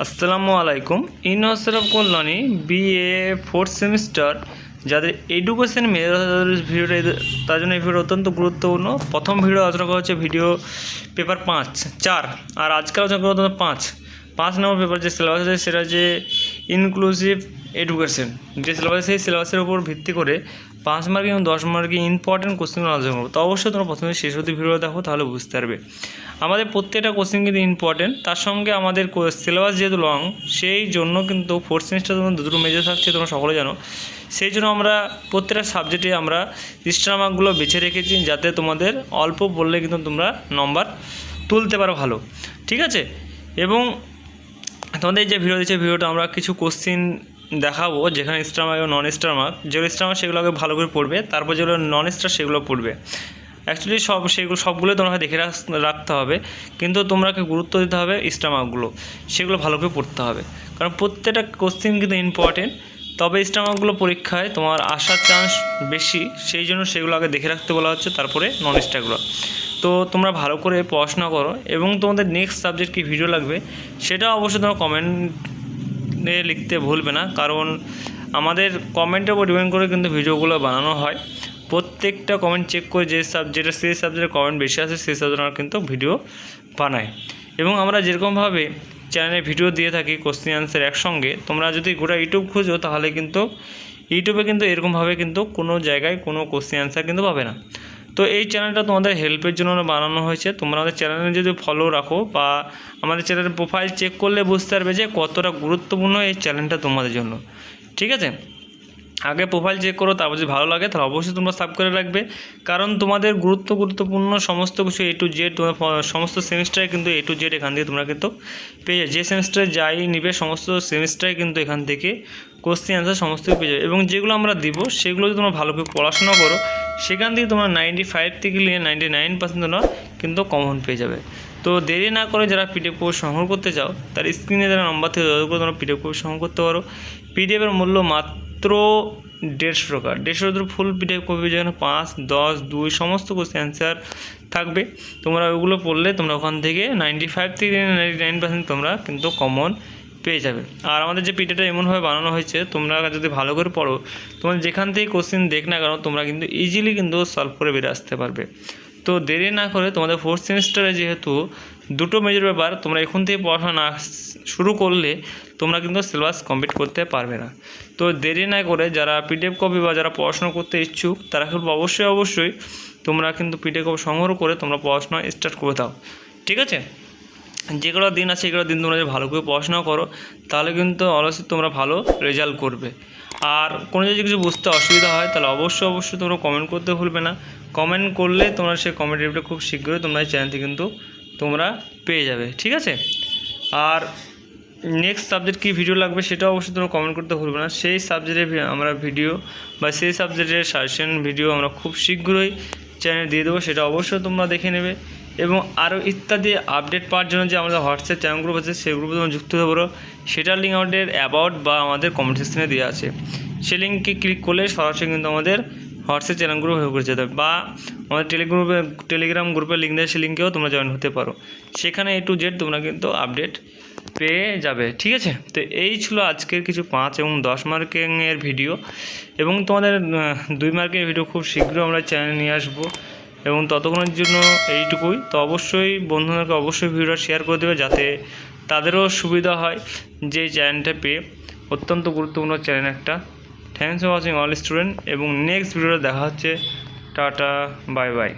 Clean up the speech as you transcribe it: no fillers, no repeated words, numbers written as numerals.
আসসালামু আলাইকুম। University of Kalyani BA fourth semester যাদের এডুকেশন মেজর ভিডিওটা তার জন্য এই ভিডিও অত্যন্ত গুরুত্বপূর্ণ। প্রথম ভিডিও আলোচনা করা হচ্ছে ভিডিও পেপার 4 আর আজকে আলোচনা করা হচ্ছে 5 নম্বর পেপার যে সিলেবাস আছে সেটা যে ইনক্লুসিভ এডুকেশন যে সিলেবাস, সেই সিলেবাসের উপর ভিত্তি করে 5 মার্কিং এবং 10 মার্কিং ইম্পর্টেন্ট কোশ্চেনগুলো আলোচনা করবো। তো অবশ্যই তোমরা প্রথমে শেষ অবধি ভিডিও দেখো, তাহলে বুঝতে পারবে। আমাদের প্রত্যেকটা কোশ্চেন কিন্তু ইম্পর্টেন্ট, তার সঙ্গে আমাদের সিলেবাস যেহেতু লং, সেই জন্য কিন্তু ফোর্থ সেমিস্টার তোমার দুটো মেজর থাকছে, তোমরা সকলে জানো। সেই জন্য আমরা প্রত্যেকটা সাবজেক্টে আমরা এক্সট্রা মার্কগুলো বেছে রেখেছি, যাতে তোমাদের অল্প বললে কিন্তু তোমরা নম্বর তুলতে পারো ভালো, ঠিক আছে। এবং তোমাদের যে ভিডিও দিচ্ছে, ভিডিওটা আমরা কিছু কোশ্চেন দেখাবো যেখানে স্টার মার্ক এবং নন স্টার মার্ক। যেগুলো স্টার মার্ক সেগুলোকে ভালো করে পড়বে, তারপর যেগুলো নন স্টার সেগুলো পড়বে। অ্যাকচুয়ালি সবগুলো তোমরা দেখে রাখতে হবে, কিন্তু তোমরাকে গুরুত্ব দিতে হবে স্টার মার্কগুলো, সেগুলো ভালো করে পড়তে হবে, কারণ প্রত্যেকটা কোশ্চেন কিন্তু ইম্পর্টেন্ট। তবে স্টার মার্কগুলো পরীক্ষায় তোমার আসার চান্স বেশি, সেই জন্য সেগুলো আগে দেখে রাখতে বলা হচ্ছে, তারপরে নন স্টারগুলো। তো তোমরা ভালো করে পড়াশোনা করো, এবং তোমাদের নেক্সট সাবজেক্ট কী ভিডিও লাগবে সেটা অবশ্যই তোমরা কমেন্টে লিখতে ভুলবে না, কারণ আমাদের কমেন্টের উপর ডিপেন্ড করে কিন্তু ভিডিওগুলো বানানো হয়। প্রত্যেকটা কমেন্ট চেক করে যে সাবজেক্টের কমেন্ট বেশি আসে সেই সাবজেক্ট আমরা কিন্তু ভিডিও বানাই। এবং আমরা যেরকমভাবে চ্যানেলে ভিডিও দিয়ে থাকি কোশ্চেন অ্যান্সার একসঙ্গে, তোমরা যদি গোটা ইউটিউব খুঁজো তাহলে কিন্তু ইউটিউবে কিন্তু এরকমভাবে কিন্তু কোনো জায়গায় কোনো কোশ্চেন অ্যান্সার কিন্তু পাবে না। তো এই চ্যানেলটা তোমাদের হেল্পের জন্য বানানো হয়েছে। তোমরা আমাদের চ্যানেলে যদি ফলো রাখো বা আমাদের চ্যানেলের প্রোফাইল চেক করলে বুঝতে পারবে যে কতটা গুরুত্বপূর্ণ এই চ্যানেলটা তোমাদের জন্য, ঠিক আছে। আগে প্রোফাইল চেক করো, তারপর যদি ভালো লাগে তাহলে অবশ্যই তোমরা সাব করে রাখবে, কারণ তোমাদের গুরুত্বপূর্ণ সমস্ত কিছু A to Z সমস্ত সেমিস্টারে কিন্তু A to Z এখান থেকে তোমরা কিন্তু পেয়ে যাবে। যে সেমিস্টারে যাই নিবে সমস্ত সেমিস্টারে কিন্তু এখান থেকে কোশ্চেন অ্যান্সার সমস্ত পেয়ে যাবে। এবং যেগুলো আমরা দিব সেগুলো যদি তোমরা ভালো করে পড়াশোনা করো, সেখান থেকে তোমরা 95 থেকে নিয়ে 99% তোমরা কিন্তু কমন পেয়ে যাবে। তো দেরি না করে যারা পিডিএফ কপি সংগ্রহ করতে চাও, তার স্ক্রিনে যারা নাম্বার থেকে যোগাযোগ করে তোমরা পিডিএফ কপি সংগ্রহ করতে পারো। পিডিএফের মূল্য মাত্র 150 টাকা। 150 ফুল পিডিএফ কপি, যেখানে 5, 10, 2 সমস্ত কোশ্চেন অ্যান্সার থাকবে। তোমরা ওইগুলো পড়লে তোমরা ওখান থেকে 95 থেকে 99% তোমরা কিন্তু কমন পেয়ে যাবে। আর আমাদের যে পিডিএফটা এমনভাবে বানানো হয়েছে, তোমরা যদি ভালো করে পড়ো, তোমরা যেখান থেকে কোশ্চেন দেখ না কেন তোমরা কিন্তু ইজিলি কিন্তু সলভ করে বেরিয়ে আসতে পারবে। তো দেরি না করে তোমাদের ফোর্থ সেমিস্টারে যেহেতু দুটো মেজর ব্যাপার, তোমরা এখন থেকে পড়াশোনা শুরু করলে তোমরা কিন্তু সিলেবাস কমপ্লিট করতে পারবে না। তো দেরি না করে যারা পিডিএফ কপি বা যারা পড়াশোনা করতে ইচ্ছুক, তারা কিন্তু অবশ্যই তোমরা কিন্তু পিডিএফ কপি সংগ্রহ করে তোমরা পড়াশোনা স্টার্ট করে দাও, ঠিক আছে। যেগুলো দিন আছে এগুলো দিন তোমরা যদি ভালো করে পড়াশোনা করো, তাহলে কিন্তু অবশ্যই তোমরা ভালো রেজাল্ট করবে। আর কোনো যদি কিছু বুঝতে অসুবিধা হয় তাহলে অবশ্যই তোমরা কমেন্ট করতে ভুলবে না। কমেন্ট করলে তোমরা সেই কমেন্ট রিপ্লাই খুব শীঘ্রই তোমরা এই চ্যানেল থেকে কিন্তু তোমরা পেয়ে যাবে, ঠিক আছে। আর নেক্সট সাবজেক্ট কী ভিডিও লাগবে সেটা অবশ্যই তোমরা কমেন্ট করতে ভুলবে না। সেই সাবজেক্টের আমরা ভিডিও বা সেই সাবজেক্টের সাজেশন ভিডিও আমরা খুব শীঘ্রই চ্যানেলে দিয়ে দেবো, সেটা অবশ্যই তোমরা দেখে নেবে। এবং আরও ইত্যাদি আপডেট পাওয়ার জন্য যে আমাদের হোয়াটসঅ্যাপ চ্যানেল গ্রুপ আছে, সেই গ্রুপে তোমরা যুক্ত হতে পারো। সেটার লিঙ্ক আমাদের অ্যাবাউট বা আমাদের কমেন্ট সেকশনে দেওয়া আছে। সেই লিঙ্কে ক্লিক করলে সরাসরি কিন্তু আমাদের হোয়াটসঅ্যাপ চ্যানেল গ্রুপ হয়ে করে যেতে হবে, বা আমাদের টেলিগ্রাম গ্রুপের লিঙ্ক দেয়, সেই লিঙ্কেও তোমরা জয়েন হতে পারো। সেখানে A to Z তোমরা কিন্তু আপডেট পেয়ে যাবে, ঠিক আছে। তো এই ছিল আজকের কিছু 5 এবং 10 মার্কিংয়ের ভিডিও, এবং তোমাদের 2 মার্কের ভিডিও খুব শীঘ্রই আমরা চ্যানেলে নিয়ে আসবো। এবং ততক্ষণের জন্য এইটুকুই। তো অবশ্যই বন্ধুদেরকে অবশ্যই ভিডিওটা শেয়ার করে দেবে, যাতে তাদেরও সুবিধা হয় যে চ্যানেলটা পেয়ে। অত্যন্ত গুরুত্বপূর্ণ চ্যানেল একটা। Thanks for watching all student, এবং নেক্সট ভিডিওটা দেখা হচ্ছে। Tata, bye bye.